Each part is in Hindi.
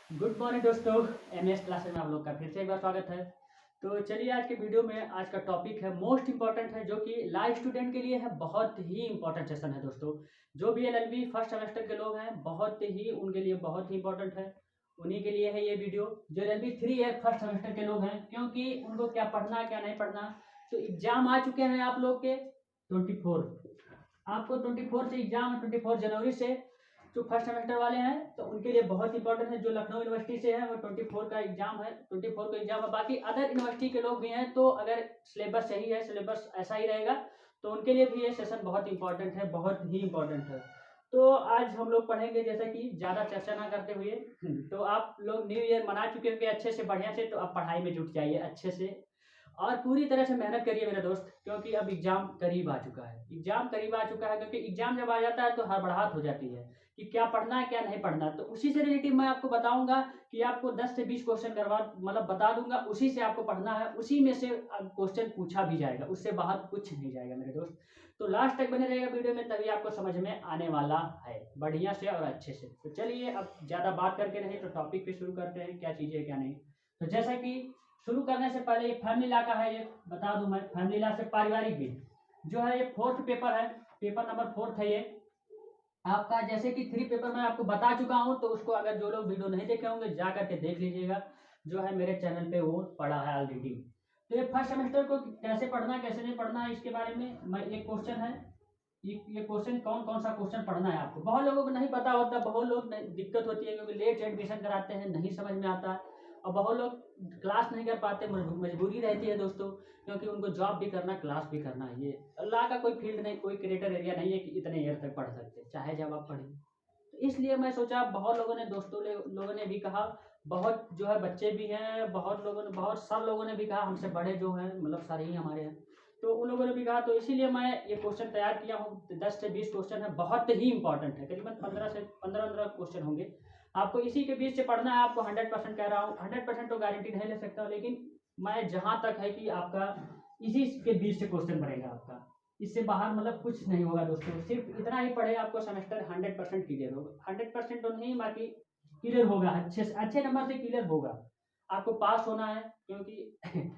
गुड मॉर्निंग दोस्तों। एमएस क्लासेस में आप लोग का फिर से एक बार स्वागत है। तो चलिए आज के वीडियो में आज का टॉपिक है मोस्ट इंपॉर्टेंट है, जो कि ला स्टूडेंट के लिए है। बहुत ही इंपॉर्टेंट सेशन है दोस्तों। जो भी एलएलबी फर्स्ट सेमेस्टर के लोग हैं, बहुत ही उनके लिए बहुत ही इंपॉर्टेंट है। उन्हीं के लिए है ये वीडियो। जो एलएलबी 3 ईयर फर्स्ट सेमेस्टर के लोग हैं, क्योंकि उनको क्या पढ़ना क्या नहीं पढ़ना। तो एग्जाम आ चुके हैं आप लोग के 24। आपको 24 से एग्जाम है, 24 जनवरी से। जो फर्स्ट सेमेस्टर वाले हैं तो उनके लिए बहुत इंपॉर्टेंट है। जो लखनऊ यूनिवर्सिटी से है वो 24 का एग्जाम है, 24 का एग्जाम है। बाकी अदर यूनिवर्सिटी के लोग भी हैं, तो अगर सिलेबस सही है, सिलेबस ऐसा ही रहेगा, तो उनके लिए भी ये सेशन बहुत इंपॉर्टेंट है, बहुत ही इंपॉर्टेंट है। तो आज हम लोग पढ़ेंगे, जैसा कि ज़्यादा चर्चा ना करते हुए। तो आप लोग न्यू ईयर मना चुके होंगे अच्छे से, बढ़िया से, तो आप पढ़ाई में जुट जाइए अच्छे से और पूरी तरह से मेहनत करिए मेरे दोस्त, क्योंकि अब एग्जाम करीब आ चुका है। एग्जाम करीब आ चुका है, क्योंकि एग्जाम जब आ जाता है तो हड़बड़ाहट हो जाती है कि क्या पढ़ना है क्या नहीं पढ़ना। तो उसी से रिलेटिव मैं आपको बताऊंगा कि आपको 10 से 20 क्वेश्चन करवा मतलब बता दूंगा, उसी से आपको पढ़ना है, उसी में से क्वेश्चन पूछा भी जाएगा, उससे बाहर कुछ नहीं जाएगा मेरे दोस्त। तो लास्ट तक बने रहेगा वीडियो में, तभी आपको समझ में आने वाला है बढ़िया से और अच्छे से। तो चलिए अब ज़्यादा बात करके नहीं, तो टॉपिक पे शुरू करते हैं, क्या चीज़ें क्या नहीं। तो जैसा कि शुरू करने से पहले ये फैमिली लॉ का है, ये बता दूं मैं। फैमिली लॉ से पारिवारिक बिल जो है, ये फोर्थ पेपर है, पेपर नंबर 4 है ये आपका। जैसे कि 3 पेपर मैं आपको बता चुका हूं, तो उसको अगर जो लोग वीडियो नहीं देखे होंगे जा करके देख लीजिएगा, जो है मेरे चैनल पे वो पढ़ा है ऑलरेडी। तो ये फर्स्ट सेमेस्टर को कैसे पढ़ना है कैसे नहीं पढ़ना है, इसके बारे में मैं एक क्वेश्चन है। ये क्वेश्चन कौन कौन सा क्वेश्चन पढ़ना है आपको, बहुत लोगों को नहीं पता होता, बहुत लोग दिक्कत होती है, क्योंकि लेट एडमिशन कराते हैं, नहीं समझ में आता है। और बहुत लोग क्लास नहीं कर पाते, मजबूरी रहती है दोस्तों, क्योंकि उनको जॉब भी करना, क्लास भी करना है। ये अल्लाह का कोई फील्ड नहीं, कोई क्रिएटर एरिया नहीं है कि इतने ईयर तक पढ़ सकते, चाहे जब आप पढ़ें। तो इसलिए मैं सोचा, बहुत लोगों ने दोस्तों लोगों ने भी कहा, बहुत जो है बच्चे भी हैं, बहुत लोगों ने, बहुत सब लोगों ने भी कहा, हमसे बड़े जो हैं, मतलब सारे ही हमारे हैं, तो उन लोगों ने भी कहा। तो इसीलिए मैं ये क्वेश्चन तैयार किया हूँ। 10 से 20 क्वेश्चन है, बहुत ही इंपॉर्टेंट है, करीबन 15 से 15 क्वेश्चन होंगे। आपको इसी के बीच से पढ़ना है। आपको 100% कह रहा हूँ, 100% तो गारंटी नहीं ले सकता, लेकिन मैं जहां तक है कि आपका इसी के बीच से क्वेश्चन बनेगा आपका, इससे बाहर मतलब कुछ नहीं होगा दोस्तों। सिर्फ इतना ही पढ़े, आपको सेमेस्टर 100% क्लियर होगा। 100% तो नहीं, बाकी क्लियर होगा, अच्छे नंबर से क्लियर होगा। आपको पास होना है, क्योंकि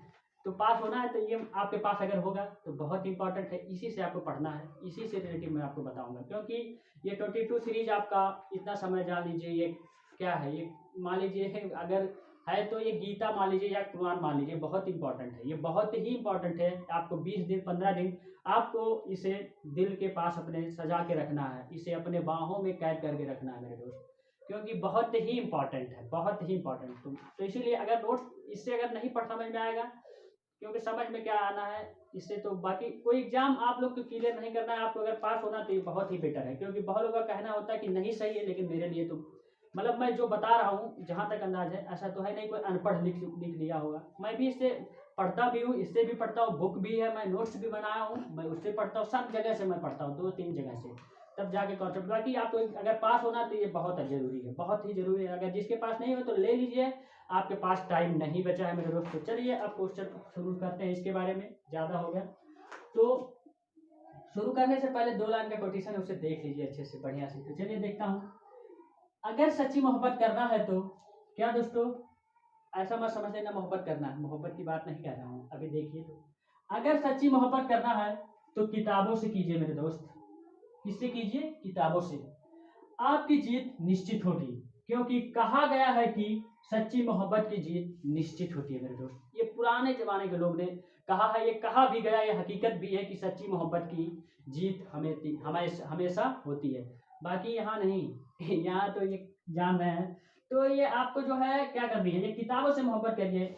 तो पास होना है, तो ये आपके पास अगर होगा तो बहुत इंपॉर्टेंट है। इसी से आपको पढ़ना है, इसी से रिलेटिव मैं आपको बताऊंगा, क्योंकि ये 22 सीरीज आपका इतना समय जान लीजिए। ये क्या है, ये मान लीजिए अगर है तो ये गीता मान लीजिए या कुरान मान लीजिए, बहुत इंपॉर्टेंट है, ये बहुत ही इंपॉर्टेंट है। आपको 20 दिन 15 दिन आपको इसे दिल के पास अपने सजा के रखना है, इसे अपने बाहों में कैद करके रखना है मेरे दोस्त, क्योंकि बहुत ही इंपॉर्टेंट है, बहुत ही इंपॉर्टेंट। तो इसीलिए अगर नोट्स इससे अगर नहीं पढ़ समझ में आएगा, क्योंकि समझ में क्या आना है इससे, तो बाकी कोई एग्जाम आप लोग को क्लियर नहीं करना है। आपको अगर पास होना तो ये बहुत ही बेटर है, क्योंकि बहुत लोगों का कहना होता है कि नहीं सही है, लेकिन मेरे लिए तो मतलब मैं जो बता रहा हूँ जहाँ तक अंदाज है, ऐसा तो है नहीं कोई अनपढ़ लिख लिया होगा। मैं भी इससे पढ़ता भी हूँ, इससे भी पढ़ता हूँ, बुक भी है, मैं नोट्स भी बनाया हूँ, मैं उससे पढ़ता हूँ, सब जगह से मैं पढ़ता हूँ, 2-3 जगह से, तब जाके कॉन्सेप्ट। बाकी आपको अगर पास होना तो ये बहुत जरूरी है, बहुत ही जरूरी है। अगर जिसके पास नहीं हो तो ले लीजिए, आपके पास टाइम नहीं बचा है मेरे दोस्तों। चलिए अब क्वेश्चन शुरू करते हैं, इसके बारे में ज़्यादा हो गया। तो शुरू करने से पहले 2 लाइन का कोटेशन है, उसे देख लीजिए अच्छे से बढ़िया से। तो चलिए देखता हूँ। अगर सच्ची मोहब्बत करना है तो क्या दोस्तों, ऐसा मत समझ लेना मोहब्बत करना है, मोहब्बत की बात नहीं कर रहा हूँ अभी, देखिए। तो अगर सच्ची मोहब्बत करना है तो किताबों से कीजिए मेरे दोस्त। किससे कीजिए? किताबों से। आपकी जीत निश्चित होगी, क्योंकि कहा गया है कि सच्ची मोहब्बत की जीत निश्चित होती है मेरे दोस्त। ये पुराने जमाने के लोग ने कहा है, ये कहा भी गया, ये हकीकत भी है कि सच्ची मोहब्बत की जीत हमेशा हमेशा होती है। बाकी यहाँ नहीं यहाँ तो ये जान रहे हैं। तो ये आपको जो है क्या करनी है, ये किताबों से मोहब्बत करिए।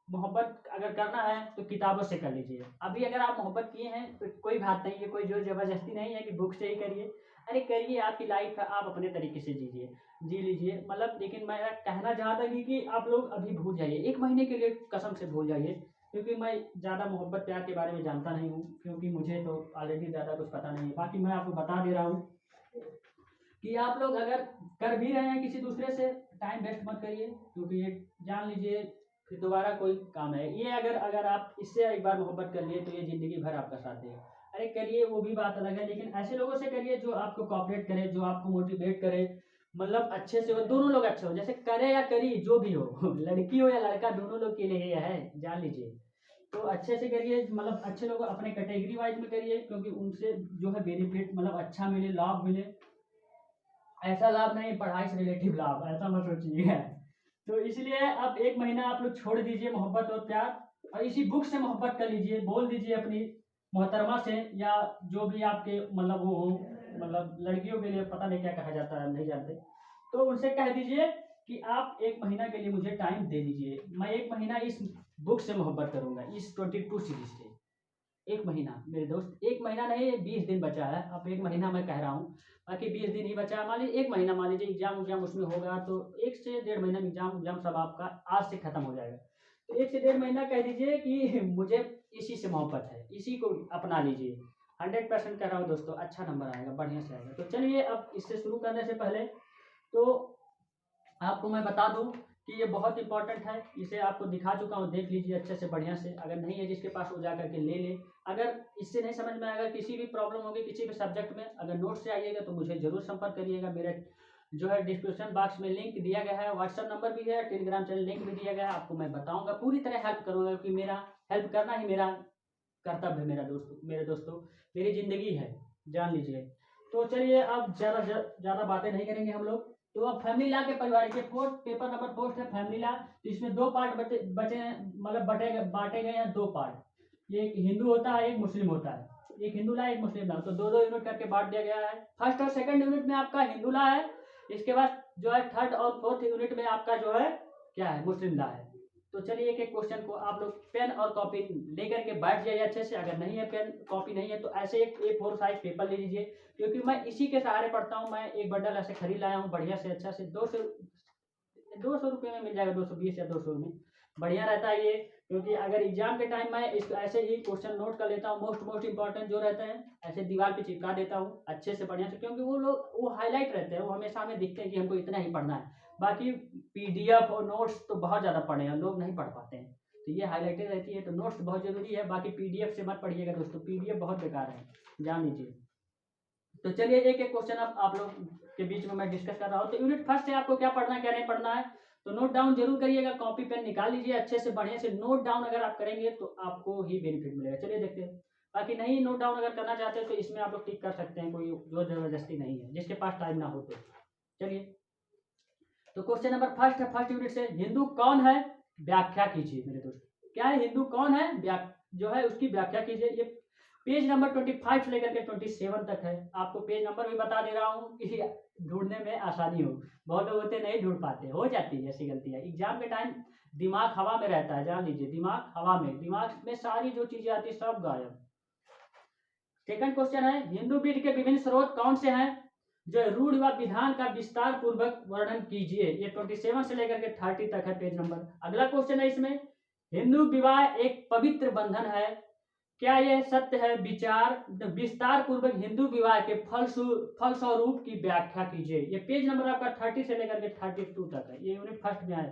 मोहब्बत अगर करना है तो किताबों से कर लीजिए। अभी अगर आप मोहब्बत किए हैं तो कोई बात नहीं है, कोई जो जबरदस्ती नहीं है कि बुक से ही करिए। अरे करिए, आपकी लाइफ है, आप अपने तरीके से जीजिए, जी लीजिए। मतलब लेकिन मैं कहना चाहता कि आप लोग अभी भूल जाइए, 1 महीने के लिए कसम से भूल जाइए, क्योंकि मैं ज़्यादा मोहब्बत प्यार के बारे में जानता नहीं हूँ, क्योंकि मुझे तो ऑलरेडी ज़्यादा कुछ पता नहीं है। बाकी मैं आपको बता दे रहा हूँ कि आप लोग अगर कर भी रहे हैं किसी दूसरे से, टाइम वेस्ट मत करिए, क्योंकि ये जान लीजिए फिर दोबारा कोई काम है ये। अगर अगर आप इससे एक बार मोहब्बत कर लिए तो ये ज़िंदगी भर आपका साथ देगा। अरे करिए, वो भी बात अलग है, लेकिन ऐसे लोगों से करिए जो आपको कोऑपरेट करे, जो आपको मोटिवेट करे, मतलब अच्छे से हो, दोनों लोग अच्छे हो, जैसे करे या करी जो भी हो लड़की हो या लड़का, दोनों लोग के लिए ये है, जान लीजिए। तो अच्छे से करिए, मतलब अच्छे लोग अपने कैटेगरी वाइज में करिए, क्योंकि उनसे जो है बेनिफिट मतलब अच्छा मिले, लाभ मिले। ऐसा लाभ नहीं पढ़ाई से रिलेटिव लाभ, ऐसा मत सोचिएगा। तो इसलिए अब एक महीना आप लोग छोड़ दीजिए मोहब्बत और प्यार, और इसी बुक से मोहब्बत कर लीजिए, बोल दीजिए अपनी मोहतरमा से, या जो भी आपके मतलब वो हो, मतलब लड़कियों के लिए पता नहीं क्या कहा जाता है, नहीं जानते, तो उनसे कह दीजिए कि आप एक महीना के लिए मुझे टाइम दे दीजिए, मैं एक महीना इस बुक से मोहब्बत करूंगा, इस 22 सीरीज से। एक महीना मेरे दोस्त, एक महीना नहीं, 20 दिन बचा है, अब एक महीना मैं कह रहा हूँ, बाकी 20 दिन ही बचा है। मान लीजिए एक महीना, मान लीजिए एग्जाम उग्जाम उसमें होगा तो 1 से 1.5 महीना में एग्जाम उग्जाम सब आपका आज से खत्म हो जाएगा। तो 1 से 1.5 महीना कह दीजिए कि मुझे इसी से मोहब्बत है, इसी को अपना लीजिए। 100% कह रहा हूँ दोस्तों, अच्छा नंबर आएगा, बढ़िया से आएगा। तो चलिए अब इससे शुरू करने से पहले तो आपको मैं बता दूं कि ये बहुत इंपॉर्टेंट है, इसे आपको दिखा चुका हूँ, देख लीजिए अच्छे से बढ़िया से, अगर नहीं है जिसके पास वो जा करके ले ले। अगर इससे नहीं समझ में आएगा, किसी भी प्रॉब्लम होगी किसी भी सब्जेक्ट में, अगर नोट से आइएगा तो मुझे जरूर संपर्क करिएगा। मेरे जो है डिस्क्रिप्शन बॉक्स में लिंक दिया गया है, व्हाट्सअप नंबर भी है, टेलीग्राम चैनल लिंक भी दिया गया है, आपको मैं बताऊँगा, पूरी तरह हेल्प करूँगा, क्योंकि मेरा हेल्प करना ही मेरा कर्तव्य है, मेरे दोस्तों मेरी ज़िंदगी है, जान लीजिए। तो चलिए अब ज़्यादा बातें नहीं करेंगे हम लोग। तो अब फैमिली लॉ के परिवार के फोर्थ पेपर नंबर 4 है फैमिली लॉ। तो इसमें 2 पार्ट बचे हैं, मतलब बांटे गए हैं 2 पार्ट। ये एक हिंदू होता है, एक मुस्लिम होता है, एक हिंदू लॉ एक मुस्लिम लॉ, तो 2-2 यूनिट करके बांट दिया गया है। फर्स्ट और सेकंड यूनिट में आपका हिंदू लॉ है, इसके बाद जो है थर्ड और फोर्थ यूनिट में आपका जो है क्या है, मुस्लिम लॉ है। तो चलिए एक एक क्वेश्चन को आप लोग पेन और कॉपी लेकर के बैठ जाइए अच्छे से। अगर नहीं है पेन कॉपी नहीं है तो ऐसे एक A4 साइज पेपर ले लीजिए, क्योंकि मैं इसी के सहारे पढ़ता हूँ। मैं एक बंडल ऐसे खरीद लाया हूँ बढ़िया से, अच्छा से, 200 रुपये में मिल जाएगा, 220 या 200 में बढ़िया रहता है ये। क्योंकि अगर एग्जाम के टाइम मैं इस ऐसे ही क्वेश्चन नोट कर लेता हूँ, मोस्ट इंपॉर्टेंट जो रहते हैं ऐसे दीवार पे चिपका देता हूँ अच्छे से बढ़िया से, क्योंकि वो लोग वो हाईलाइट रहते हैं, वो हमेशा हमें दिखते हैं कि हमको इतना ही पढ़ना है। बाकी PDF और नोट्स तो बहुत ज़्यादा पढ़े हैं लोग, नहीं पढ़ पाते हैं, तो ये हाईलाइटेड रहती है। तो नोट्स बहुत ज़रूरी है, बाकी PDF से मत पढ़िएगा दोस्तों, PDF बहुत बेकार है, जान लीजिए। तो चलिए एक एक क्वेश्चन अब आप लोग के बीच में मैं डिस्कस कर रहा हूँ। तो यूनिट फर्स्ट से आपको क्या पढ़ना है क्या नहीं पढ़ना है, तो नोट डाउन जरूर करिएगा, कॉपी पेन निकाल लीजिए अच्छे से बढ़िया से। नोट डाउन अगर आप करेंगे तो आपको ही बेनिफिट मिलेगा। चलिए देखते हैं। बाकी नहीं नोट डाउन अगर करना चाहते हैं तो इसमें आप लोग टिक कर सकते हैं, कोई जोर जबरदस्ती नहीं है, जिसके पास टाइम ना हो तो। चलिए तो क्वेश्चन नंबर फर्स्ट है, फर्स्ट यूनिट से, हिंदू कौन है व्याख्या कीजिए मेरे दोस्त। क्या है हिंदू कौन है, जो है उसकी व्याख्या कीजिए। ये पेज नंबर 25 से लेकर के 27 तक है। आपको पेज नंबर भी बता दे रहा हूँ कि ढूंढने में आसानी हो, बहुत लोग होते नहीं ढूंढ पाते, हो जाती है ऐसी गलतियाँ एग्जाम के टाइम। दिमाग हवा में रहता है, जान लीजिए, दिमाग हवा में, दिमाग में सारी जो चीजें आती है सब गायब। सेकंड क्वेश्चन है, हिंदू बीज के विभिन्न स्रोत कौन से हैं, जो रूढ़ व विधान का विस्तार पूर्वक वर्णन कीजिए। ये 27 से लेकर के 30 तक है पेज नंबर। अगला क्वेश्चन है इसमें, हिंदू विवाह एक पवित्र बंधन है, क्या यह सत्य है, विस्तार पूर्वक हिंदू विवाह के फलस्वरूप की व्याख्या कीजिए। ये पेज नंबर आपका 30 से लेकर के 32 तक है, ये यूनिट फर्स्ट में है,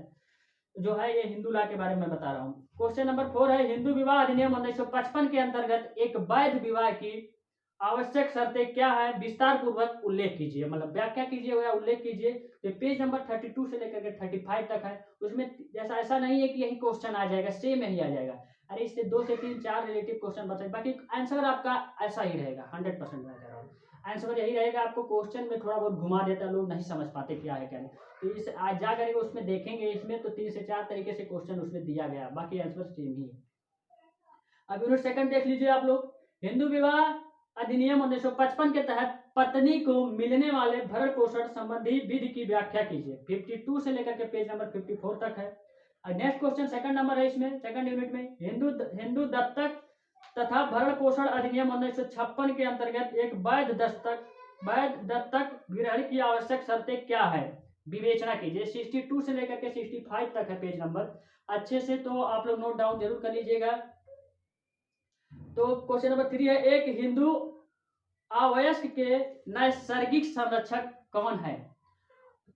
जो है ये हिंदू लॉ के बारे में बता रहा हूँ। क्वेश्चन नंबर 4 है, हिंदू विवाह अधिनियम 1955 के अंतर्गत एक वैध विवाह की आवश्यक शर्तें क्या है, विस्तार पूर्वक उल्लेख कीजिए, मतलब व्याख्या कीजिए या उल्लेख कीजिए। तो पेज नंबर 32 से लेकर के 35 तक है। उसमें जैसा ऐसा नहीं है कि यही क्वेश्चन आ जाएगा, सेम ही आ जाएगा, अरे इससे 2 से 3 4 रिलेटिव क्वेश्चन बचे, बाकी आंसर आपका ऐसा ही रहेगा। 100% मैं कह रहा हूँ आंसर यही रहेगा। आपको क्वेश्चन में थोड़ा बहुत घुमा देता, लोग नहीं समझ पाते क्या है क्या नहीं, तो इस आज जा करके उसमें देखेंगे, इसमें तो 3 से 4 तरीके से क्वेश्चन उसमें दिया गया, बाकी आंसर सेम ही है। अब यूनिट सेकंड देख लीजिए आप लोग, हिंदू विवाह अधिनियम 1955 के तहत पत्नी को मिलने वाले भरण पोषण संबंधी विधि की व्याख्या कीजिए। 52 से लेकर के पेज नंबर 54 तक है। नेक्स्ट क्वेश्चन सेकंड नंबर है इसमें, सेकंड यूनिट में, हिंदू दत्तक तथा भरण पोषण अधिनियम 1956 के अंतर्गत एक वैध दत्तक ग्रहण की आवश्यक शर्तें क्या है, विवेचना कीजिए। 62 से लेकर के 65 तक है पेज नंबर, अच्छे से तो आप लोग नोट डाउन जरूर कर लीजिएगा। तो क्वेश्चन नंबर 3 है, एक हिंदू अवयस्क के नैसर्गिक संरक्षक कौन है,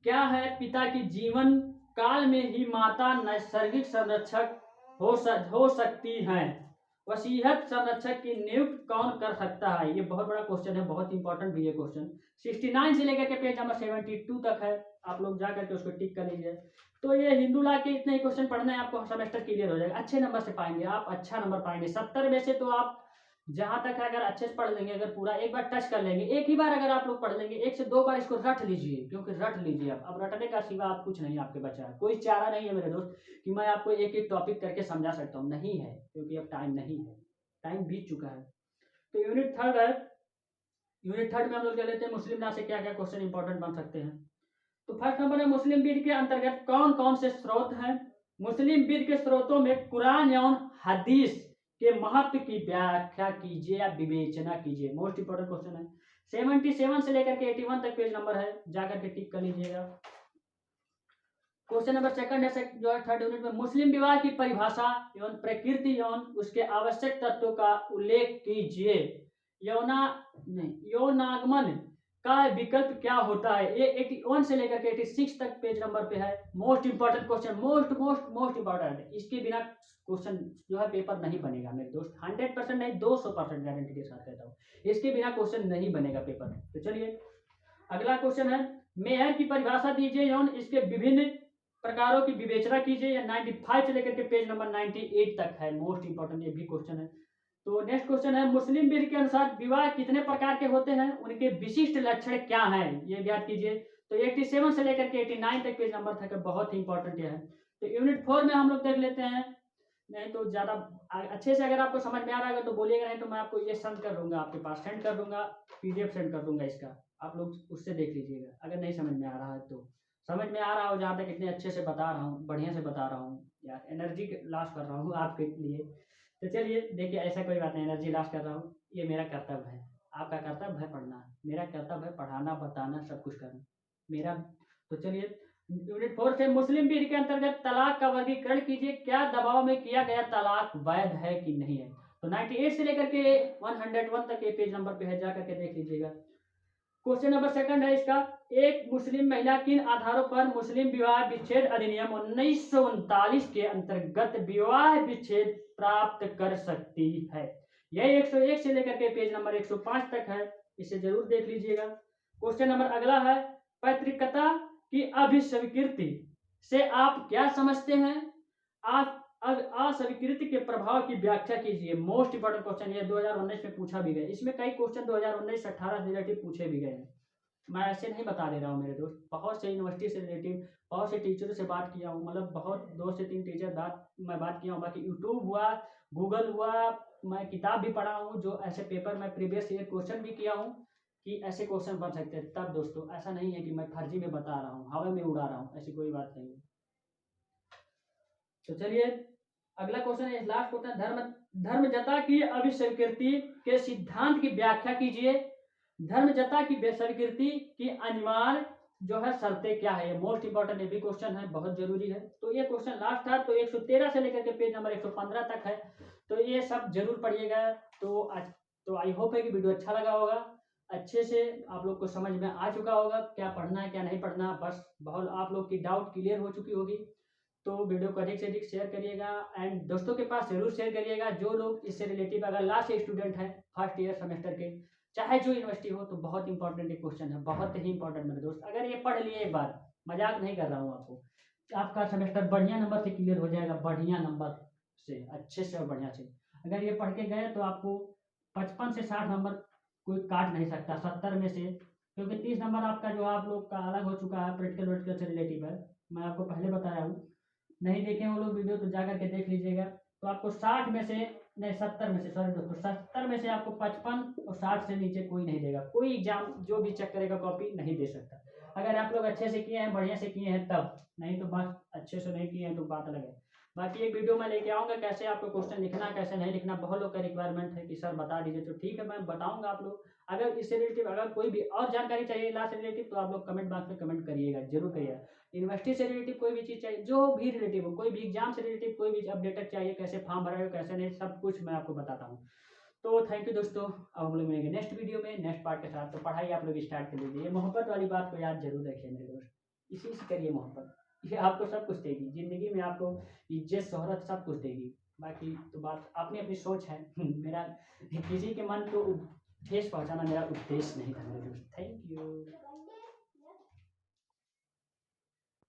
क्या है, पिता की जीवन काल में ही माता नैसर्गिक संरक्षक हो सकती हैं। वसीयत संरक्षक की नियुक्त कौन कर सकता है? ये बहुत बड़ा क्वेश्चन है, बहुत इंपॉर्टेंट भी ये क्वेश्चन। 69 से लेकर के पेज नंबर 72 तक है, आप लोग जा करके उसको टिक कर लीजिए। तो ये हिंदू लॉ के इतने ही क्वेश्चन पढ़ने हैं, आपको सेमेस्टर क्लियर हो जाएगा, अच्छे नंबर से पाएंगे आप, अच्छा नंबर पाएंगे। 70 में से तो आप जहाँ तक है अगर अच्छे से पढ़ लेंगे, अगर पूरा एक बार टच कर लेंगे, एक ही बार अगर आप लोग पढ़ लेंगे, 1 से 2 बार इसको रट लीजिए, क्योंकि रट लीजिए आप। अब रटने का सिवा आप कुछ नहीं आपके बचा है, कोई चारा नहीं है मेरे दोस्त कि मैं आपको एक एक टॉपिक करके समझा सकता हूँ, नहीं है, क्योंकि अब टाइम नहीं है, टाइम बीत चुका है। तो यूनिट थर्ड है, यूनिट थर्ड में हम लोग ले लेते हैं मुस्लिम लॉ से क्या क्या क्वेश्चन इंपॉर्टेंट बन सकते हैं। तो फर्स्ट नंबर है मुस्लिम विद के अंतर्गत कौन कौन से स्रोत हैं? मुस्लिम विद के स्रोतों में कुरान एवं हदीस के महत्व की व्याख्या कीजिए या विवेचना कीजिए। मोस्ट इंपोर्टेंट क्वेश्चन है। 77 से लेकर के 81 तक पेज नंबर है, जाकर के टिक कर लीजिएगा। क्वेश्चन नंबर सेकंड है जो है थर्ड यूनिट में, मुस्लिम विवाह की परिभाषा एवं प्रकृति एवं उसके आवश्यक तत्वों का उल्लेख कीजिए। यौनागमन का विकल्प क्या होता है? ये 81 से लेकर के 86 तक पेज नंबर पे है। Most important question, most most most important है। इसके बिना क्वेश्चन जो है पेपर नहीं बनेगा मेरे दोस्त, 100% नहीं 200% गारंटी के साथ कहता हूँ, इसके बिना क्वेश्चन नहीं बनेगा पेपर। तो चलिए अगला क्वेश्चन है, मेयर की परिभाषा दीजिए एवं इसके विभिन्न प्रकारों की विवेचना कीजिए। या 95 से लेकर के पेज नंबर 98 तक है, मोस्ट इंपॉर्टेंट ये भी क्वेश्चन है। तो नेक्स्ट क्वेश्चन है, मुस्लिम विधि के अनुसार विवाह कितने प्रकार के होते हैं, उनके विशिष्ट लक्षण क्या हैं, ये याद कीजिए। तो 87 से लेकर के 89 तक पेज नंबर तक बहुत ही इंपॉर्टेंट है। तो यूनिट 4 में हम लोग देख लेते हैं, नहीं तो ज्यादा अच्छे से अगर आपको समझ में आ रहा है तो बोलिएगा, नहीं तो मैं आपको ये सेंड कर दूंगा, आपके पास सेंड कर दूंगा, PDF सेंड कर दूंगा इसका, आप लोग उससे देख लीजिएगा। अगर नहीं समझ में आ रहा है तो समझ में आ रहा हो, जहाँ तक इतने अच्छे से बता रहा हूँ, बढ़िया से बता रहा हूँ यार, एनर्जी लॉस कर रहा हूँ आपके लिए। तो चलिए देखिए, ऐसा कोई बात नहीं, एनर्जी लॉस कर रहा हूँ, ये मेरा कर्तव्य है, आपका कर्तव्य है पढ़ना, मेरा कर्तव्य है पढ़ाना, बताना, सब कुछ करना मेरा। तो चलिए यूनिट 4 से, मुस्लिम विधि के अंतर्गत तलाक का वर्गीकरण कीजिए, क्या दबाव में किया गया तलाक वैध है कि नहीं है? तो 98 से लेकर के 101 तक ये पेज नंबर पे है, जाकर के देख लीजिएगा। क्वेश्चन नंबर सेकंड है इसका, एक मुस्लिम महिला किन आधारों पर मुस्लिम विवाह विच्छेद अधिनियम 1939 के अंतर्गत विवाह विच्छेद प्राप्त कर सकती है? यह 101 से लेकर के पेज नंबर 105 तक है, इसे जरूर देख लीजिएगा। क्वेश्चन नंबर अगला है, पैतृकता की अभिस्वीकृति से आप क्या समझते हैं? आप अस्वीकृति के प्रभाव की व्याख्या कीजिए। मोस्ट इंपोर्टेंट क्वेश्चन, ये 2019 में पूछा भी गया, इसमें कई क्वेश्चन 2019-18 रिलेटिव पूछे भी गए हैं। मैं ऐसे नहीं बता दे रहा हूँ मेरे दोस्त, बहुत से यूनिवर्सिटी से रिलेटिव, बहुत से टीचरों से बात किया हूँ, मतलब बहुत 2 से 3 टीचर मैं बात किया हूँ। बाकी यूट्यूब हुआ, गूगल हुआ, मैं किताब भी पढ़ा हूँ, जो ऐसे पेपर में प्रीवियस ईयर क्वेश्चन भी किया हूँ कि ऐसे क्वेश्चन बन सकते हैं। तब दोस्तों ऐसा नहीं है कि मैं फर्जी में बता रहा हूँ, हवा में उड़ा रहा हूँ, ऐसी कोई बात नहीं है। तो चलिए अगला क्वेश्चन है, लास्ट क्वेश्चन, धर्मजता की अभिस्वीकृति के सिद्धांत की व्याख्या कीजिए। धर्मजता की स्वीकृति की अनिवार्य जो है शर्तें क्या है? ये मोस्ट इंपोर्टेंट ये भी क्वेश्चन है, बहुत जरूरी है। तो ये क्वेश्चन लास्ट था, तो 113 से लेकर के पेज नंबर 115 तक है, तो ये सब जरूर पढ़िएगा। तो आई होप है कि वीडियो अच्छा लगा होगा, अच्छे से आप लोग को समझ में आ चुका होगा क्या पढ़ना है क्या नहीं पढ़ना, बस बहुत आप लोग की डाउट क्लियर हो चुकी होगी। तो वीडियो को अधिक से अधिक शेयर करिएगा एंड दोस्तों के पास जरूर शेयर करिएगा, जो लोग इससे रिलेटिव अगर लास्ट स्टूडेंट है फर्स्ट ईयर सेमेस्टर के, चाहे जो यूनिवर्सिटी हो। तो बहुत इंपॉर्टेंट एक क्वेश्चन है, बहुत ही इंपॉर्टेंट मेरे दोस्त, अगर ये पढ़ लिए एक बार, मजाक नहीं कर रहा हूँ आपको, आपका सेमेस्टर बढ़िया नंबर से क्लियर हो जाएगा, बढ़िया नंबर से, अच्छे से और बढ़िया से। अगर ये पढ़ के गए तो आपको 55 से 60 नंबर कोई काट नहीं सकता 70 में से, क्योंकि 30 नंबर आपका जो आप लोग का अलग हो चुका है, प्रैक्टिकल वर्टिकल से रिलेटिव है, मैं आपको पहले बताया हूँ। नहीं देखे वो लोग वीडियो तो जाकर के देख लीजिएगा। तो आपको 60 में से नहीं 70 में से, सॉरी दोस्तों, 70 में से आपको 55 और 60 से नीचे कोई नहीं देगा, कोई एग्जाम जो भी चेक करेगा कॉपी नहीं दे सकता। अगर आप लोग अच्छे से किए हैं, बढ़िया से किए हैं तब, नहीं तो बस अच्छे से नहीं किए हैं तो बात अलग है। बाकी एक वीडियो मैं लेके आऊँगा कैसे आपको क्वेश्चन लिखना कैसे नहीं लिखना, बहुत लोग का रिक्वायरमेंट है कि सर बता दीजिए, तो ठीक है मैं बताऊँगा आप लोग। अगर इससे रिलेटिव अगर कोई भी और जानकारी चाहिए लास्ट से रिलेटिव, तो आप लोग कमेंट बॉक्स में कमेंट करिएगा, जरूर करिएगा। यूनिवर्सिटी से रिलेटिव कोई भी चीज़ चाहिए, जो भी रिलेटिव हो, कोई भी एग्जाम से रिलेटिव कोई भी अपडेट चाहिए, कैसे फॉर्म भरा हो कैसे नहीं, सब कुछ मैं आपको बताता हूँ। तो थैंक यू दोस्तों, अब हम लोग मिलेंगे नेक्स्ट वीडियो में नेक्स्ट पार्ट के साथ। तो पढ़ाई आप लोग स्टार्ट कर लीजिए, ये मोहब्बत वाली बात को याद जरूर रखिए मेरे दोस्त, इसी से करिए मोहब्बत, ये आपको सब कुछ देगी जिंदगी में, आपको इज्जत शोहरत सब कुछ देगी। बाकी तो बात अपनी अपनी सोच है। मेरा किसी के मन को ठेस पहुँचाना मेरा उद्देश्य नहीं था मेरे दोस्त। Thank you.